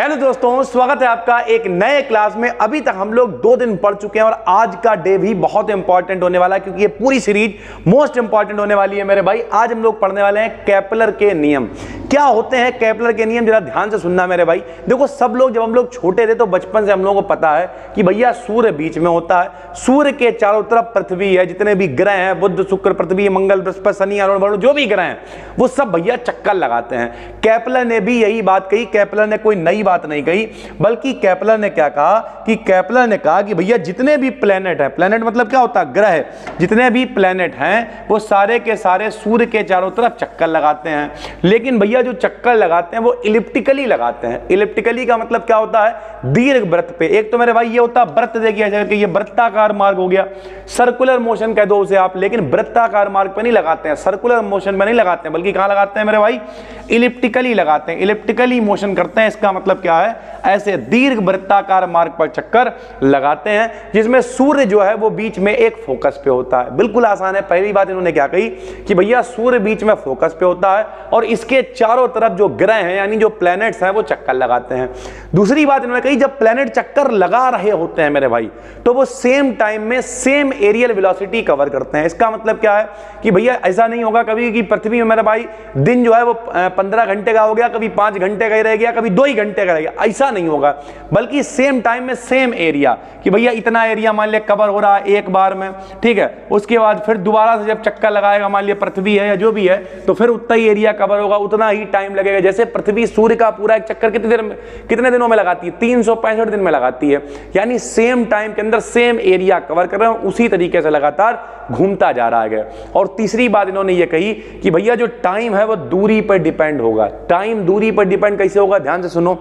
Hello दोस्तों, स्वागत है आपका एक नए क्लास में। अभी तक हम लोग 2 दिन पढ़ चुके हैं और आज का डे भी बहुत इंपॉर्टेंट होने वाला है क्योंकि ये पूरी सीरीज मोस्ट इंपॉर्टेंट होने वाली है मेरे भाई। आज हम लोग पढ़ने वाले हैं केपलर के नियम। क्या होते हैं केपलर के नियम, जरा ध्यान से सुनना मेरे भाई। देखो, सब लोग जब हम लोग छोटे थे तो बचपन से हम लोगों को पता है कि भैया सूर्य बीच में होता है, सूर्य के चारों तरफ पृथ्वी है, जितने भी ग्रह हैं बुध शुक्र पृथ्वी मंगल बृहस्पति शनि अरुण वरुण जो भी ग्रह हैं वो सब भैया चक्कर लगाते हैं। केपलर ने भी यही बात कही। केपलर ने कोई नई बात नहीं कही, बल्कि केपलर ने क्या कहा कि केपलर ने कहा कि भैया जितने भी प्लेनेट है, प्लेनेट मतलब क्या होता है, ग्रह, जितने भी प्लेनेट हैं वो सारे के सारे सूर्य के चारों तरफ चक्कर लगाते हैं। लेकिन भैया जो चक्कर लगाते हैं वो इलिप्टिकली लगाते हैं। इलिप्टिकली का मतलब क्या होता है, दीर्घ वृत्त पे। एक तो मेरे भाई ये होता है वृत्त, देखिए जैसे ये वृत्ताकार मार्ग हो गया, सर्कुलर मोशन कह दो उसे आप, लेकिन वृत्ताकार मार्ग पे नहीं लगाते हैं, सर्कुलर मोशन पे नहीं लगाते हैं, बल्कि कहां लगाते हैं मेरे भाई, इलिप्टिकली लगाते हैं। इलिप्टिकली मोशन करते हैं, इसका मतलब क्या है, ऐसे दीर्घ वृत्ताकार मार्ग पर चक्कर लगाते हैं, जिसमें सूर्य जो है वो बीच में एक फोकस पे होता है। बिल्कुल आसान है। पहली बात इन्होंने क्या कही कि भैया सूर्य बीच में फोकस पे होता है और इसके चारों तरफ जो ग्रह हैं यानी जो प्लैनेट्स हैं वो चक्कर लगाते हैं। दूसरी बात इन्होंने कही, जब प्लैनेट चक्कर लगा रहे होते हैं मेरे भाई तो वो सेम टाइम में सेम एरियल वेलोसिटी कवर करते हैं। इसका मतलब क्या है कि भैया ऐसा नहीं होगा कभी कि पृथ्वी में मेरे भाई दिन जो है वो 15 घंटे का हो गया, कभी 5 घंटे का ही रह गया, कभी 2 ही घंटे का रह गया, ऐसा नहीं होगा, बल्कि सेम टाइम में सेम एरिया, कि भैया इतना एरिया मान लिया कवर हो रहा है एक बार में, ठीक है, उसके बाद फिर दोबारा से जब चक्कर लगाएगा, मान लिया पृथ्वी है या जो भी है, तो फिर उतना ही एरिया कवर होगा, उतना ही टाइम लगेगा। जैसे पृथ्वी सूर्य का पूरा एक चक्कर कितने दिनों में लगाती है, 365 दिन में लगाती है, यानी सेम टाइम के अंदर सेम एरिया कवर कर रहे हैं, उसी तरीके से लगातार घूमता जा रहा है। और तीसरी बात इन्होंने ये कही कि भैया जो टाइम है वो दूरी पर डिपेंड होगा। टाइम दूरी पर डिपेंड कैसे होगा, ध्यान से सुनो।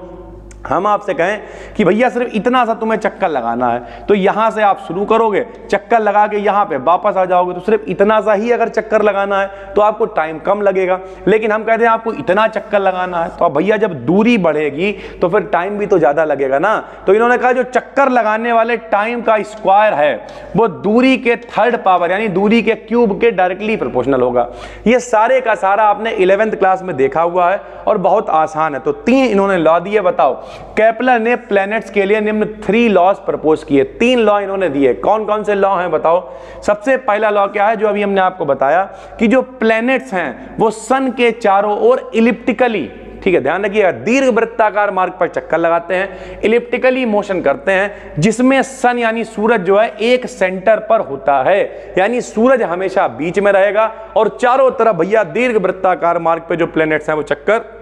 हम आपसे कहें कि भैया सिर्फ इतना सा तुम्हें चक्कर लगाना है, तो यहां से आप शुरू करोगे, चक्कर लगा के यहां पे वापस आ जाओगे, तो सिर्फ इतना सा ही अगर चक्कर लगाना है तो आपको टाइम कम लगेगा। लेकिन हम कहते हैं आपको इतना चक्कर लगाना है, तो अब भैया जब दूरी बढ़ेगी तो फिर टाइम भी तो ज्यादा लगेगा ना। तो इन्होंने कहा जो चक्कर लगाने वाले टाइम का स्क्वायर है वो दूरी के 3rd पावर यानी दूरी के क्यूब के डायरेक्टली प्रोपोर्शनल होगा। ये सारे का सारा आपने 11th क्लास में देखा हुआ है और बहुत आसान है। तो 3 इन्होंने लॉ दिए। बताओ, केपलर ने प्लैनेट्स के लिए निम्न 3 लॉज प्रपोज किए। 3 लॉ इन्होंने दिए। कौन कौन से लॉ हैं बताओ। सबसे पहला लॉ क्या है, जो अभी हमने आपको बताया कि जो प्लैनेट्स हैं वो सन के चारों ओर इलिप्टिकली, ठीक है, ध्यान रखिएगा, दीर्घ वृत्ताकार मार्ग पर चक्कर लगाते हैं, इलिप्टिकली मोशन करते हैं, जिसमें सन यानी सूरज जो है एक सेंटर पर होता है, यानी सूरज हमेशा बीच में रहेगा और चारों तरफ भैया दीर्घ वृत्ताकार मार्ग पे जो प्लैनेट्स हैं वो चक्कर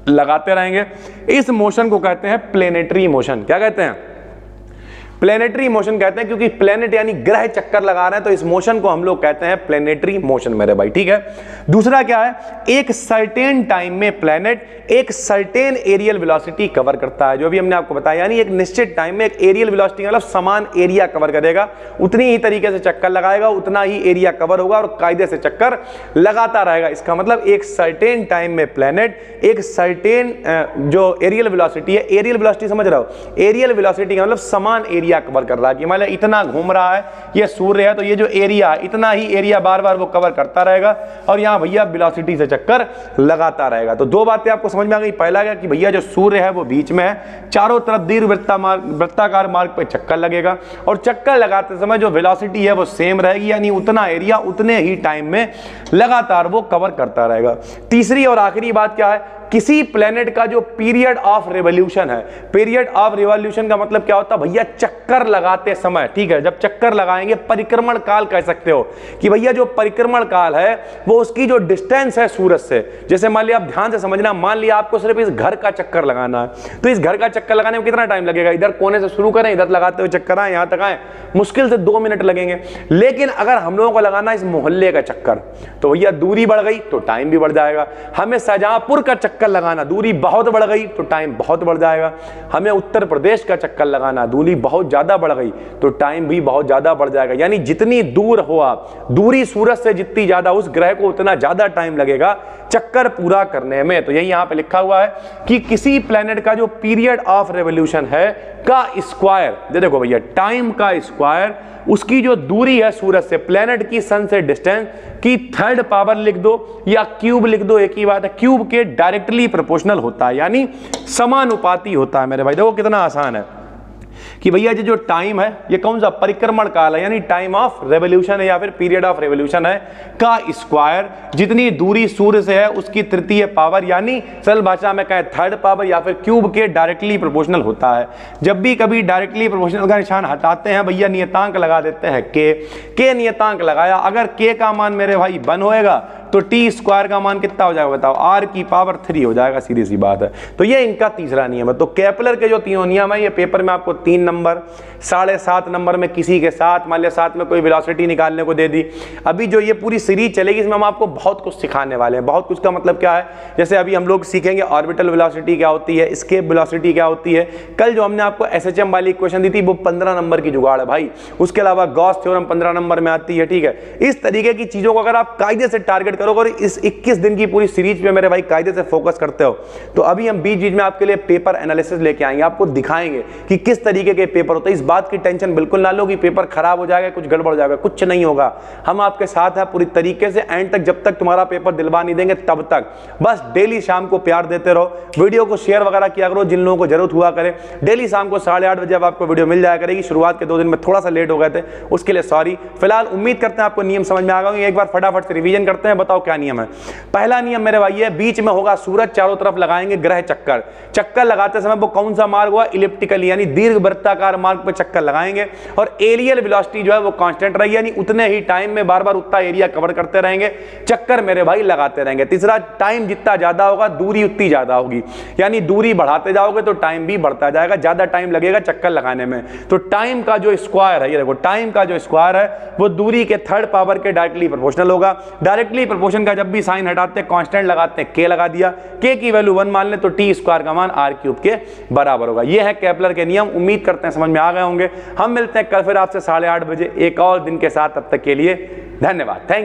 लगाते रहेंगे। इस मोशन को कहते हैं प्लेनेटरी मोशन। क्या कहते हैं, प्लेनेटरी मोशन कहते हैं, क्योंकि प्लेनेट यानी ग्रह चक्कर लगा रहे हैं, तो इस मोशन को हम लोग कहते हैं प्लेनेटरी मोशन मेरे भाई, ठीक है। दूसरा क्या है, एक सर्टेन टाइम में प्लेनेट एक सर्टेन एरियल वेलोसिटी कवर करता है, जो भी हमने आपको बताया, यानी एक निश्चित टाइम में एक एरियल वेलोसिटी मतलब समान एरिया कवर करेगा, उतनी ही तरीके से चक्कर लगाएगा, उतना ही एरिया कवर होगा और कायदे से चक्कर लगाता रहेगा। इसका मतलब एक सर्टेन टाइम में प्लेनेट एक सर्टेन जो एरियल वेलोसिटी है, एरियल वेलोसिटी समझ रहे हो, एरियल वेलोसिटी का मतलब समान एरिया कवर कर रहा है, कि मान लिया इतना घूम रहा है, ये सूर्य है तो ये जो एरिया है इतना ही एरिया बार बार वो कवर करता रहेगा और यहां भैया वेलोसिटी से चक्कर लगाता रहेगा। तो 2 बातें आपको समझ में आ गई। पहला क्या कि भैया जो सूर्य है वो बीच में है, चारों तरफ दीर्घ वृत्ताकार मार्ग पर चक्कर लगेगा और चक्कर लगाते समय जो वेलोसिटी है वो सेम रहेगी, यानी उतना एरिया उतने ही टाइम में लगातार वो कवर करता रहेगा। तीसरी और आखिरी बात क्या है, किसी प्लेनेट का जो पीरियड ऑफ रिवॉल्यूशन है, पीरियड ऑफ रिवॉल्यूशन का मतलब क्या होता है भैया, चक्कर लगाते समय, ठीक है, जब चक्कर लगाएंगे, परिक्रमण काल कह सकते हो कि भैया जो परिक्रमण काल है वो उसकी जो डिस्टेंस है सूरज से, जैसे मान लिया, आप ध्यान से समझना, मान लिया आपको सिर्फ इस घर का चक्कर लगाना है, तो इस घर का चक्कर लगाने में कितना टाइम लगेगा, इधर कोने से शुरू करें, इधर लगाते हुए चक्कर आए, यहां तक आए, मुश्किल से 2 मिनट लगेंगे। लेकिन अगर हम लोगों को लगाना इस मोहल्ले का चक्कर, तो भैया दूरी बढ़ गई तो टाइम भी बढ़ जाएगा। हमें शाहजहांपुर का चक्कर लगाना, दूरी बहुत बढ़ गई तो टाइम बहुत बढ़ जाएगा। हमें उत्तर प्रदेश का चक्कर लगाना, दूरी बहुत ज्यादा बढ़ गई तो टाइम भी बहुत ज्यादा बढ़ जाएगा। यानी जितनी दूर हो आप, दूरी सूरज से जितनी ज्यादा, उस ग्रह को उतना ज्यादा टाइम लगेगा चक्कर पूरा करने में। तो यही यहां पे लिखा हुआ है कि किसी प्लेनेट का जो पीरियड ऑफ रेवोल्यूशन है का स्क्वायर, देखो भैया टाइम का स्क्वायर, उसकी जो दूरी है सूरज से, प्लेनेट की सन से डिस्टेंस की 3rd पावर लिख दो या क्यूब लिख दो, एक ही बात है, क्यूब के डायरेक्टली डायरेक्टली प्रोपोर्शनल होता है, यानी समानुपाती होता है मेरे भाई। देखो कितना आसान है कि भैया ये जो टाइम है ये कौन सा परिक्रमण काल है, यानी टाइम ऑफ रेवोल्यूशन है या फिर पीरियड ऑफ रेवोल्यूशन है, का स्क्वायर जितनी दूरी सूर्य से है उसकी तृतीय पावर, यानी सरल भाषा में कहें थर्ड पावर या फिर क्यूब के डायरेक्टली प्रोपोर्शनल होता है। जब भी कभी डायरेक्टली प्रोपोर्शनल का निशान हटाते हैं भैया नियतांक लगा देते हैं के नियतांक लगाया, अगर के का मान मेरे भाई 1 होएगा तो टी स्क्वायर का मान कितना हो जाएगा बताओ, आर की पावर 3 हो जाएगा, सीधी सी बात है। तो ये इनका तीसरा नियम है। तो केपलर के जो तीनों नियम है ये पेपर में आपको 3 नंबर, 7.5 नंबर में किसी के साथ, मान लिया साथ में कोई वेलोसिटी निकालने को दे दी। अभी जो ये पूरी सीरीज चलेगी इसमें हम आपको बहुत कुछ सिखाने वाले हैं। बहुत कुछ का मतलब क्या है, जैसे अभी हम लोग सीखेंगे ऑर्बिटल वेलोसिटी क्या होती है, एस्केप वेलोसिटी क्या होती है। कल जो हमने आपको एसएचएम वाली इक्वेशन दी थी वो 15 नंबर की जुगाड़ है भाई। उसके अलावा गॉस थ्योरम 15 नंबर में आती है, ठीक है। इस तरीके की चीजों को अगर आप कायदे से टारगेट करोगे और इस 21 दिन की पूरी सीरीज पे मेरे भाई कायदे से फोकस करते हो, तो अभी हम बीच बीच में आपके लिए पेपर एनालिसिस लेके आएंगे, आपको दिखाएंगे कि किस तरीके के पेपर होते हैं। इस बात की टेंशन बिल्कुल ना लो कि पेपर खराब हो जाएगा, कुछ गड़बड़ हो जाएगा, कुछ नहीं होगा। हम आपके साथ हैं पूरी तरीके से एंड तक, जब तक तुम्हारा पेपर दिलवा नहीं देंगे तब तक। बस डेली शाम को प्यार देते रहो, वीडियो को शेयर वगैरह किया करो जिन लोगों को जरूरत हुआ करे। डेली शाम को 8:30 बजे अब आपको वीडियो मिल जाया करेगी। शुरुआत के 2 दिन में थोड़ा सा लेट हो गए थे, उसके लिए सॉरी। फिलहाल उम्मीद करते हैं आपको नियम समझ में आ गए। एक बार फटाफट से रिवीजन करते हैं, बताओ क्या नियम है। पहला नियम मेरे भाई है, बीच में होगा सूरज, चारों तरफ लगाएंगे ग्रह चक्कर। चक्कर लगाते समय वो कौन सा मार्ग हुआ, इलिप्टिकली यानी दीर्घ वृत्ताकार मार्ग पे चक्कर लगाएंगे। और एरियल वेलोसिटी जो है वो कांस्टेंट रहेगी, यानी उतने ही टाइम में बार बार उतना एरिया कवर करते रहेंगे, चक्कर मेरे भाई लगाते रहेंगे। तीसरा, टाइम जितना ज्यादा होगा दूरी उतनी ज्यादा होगी, यानी दूरी बढ़ाते जाओगे तो टाइम भी बढ़ता जाएगा, ज्यादा टाइम लगेगा चक्कर लगाने में। तो टाइम का जो स्क्वायर है, ये देखो टाइम का जो स्क्वायर है वो दूरी के थर्ड पावर के डायरेक्टली प्रोपोर्शनल होगा। डायरेक्टली प्रोपोर्शन का जब भी साइन हटाते हैं कांस्टेंट लगाते हैं, के लगा दिया, के की वैल्यू 1 मान ले तो टी स्क्वायर का मान आर क्यूब के बराबर होगा। ये है केपलर के नियम। उम्मीद करते हैं समझ में आ गए होंगे। हम मिलते हैं कल फिर आपसे 8:30 बजे एक और दिन के साथ। तब तक के लिए धन्यवाद, थैंक यू।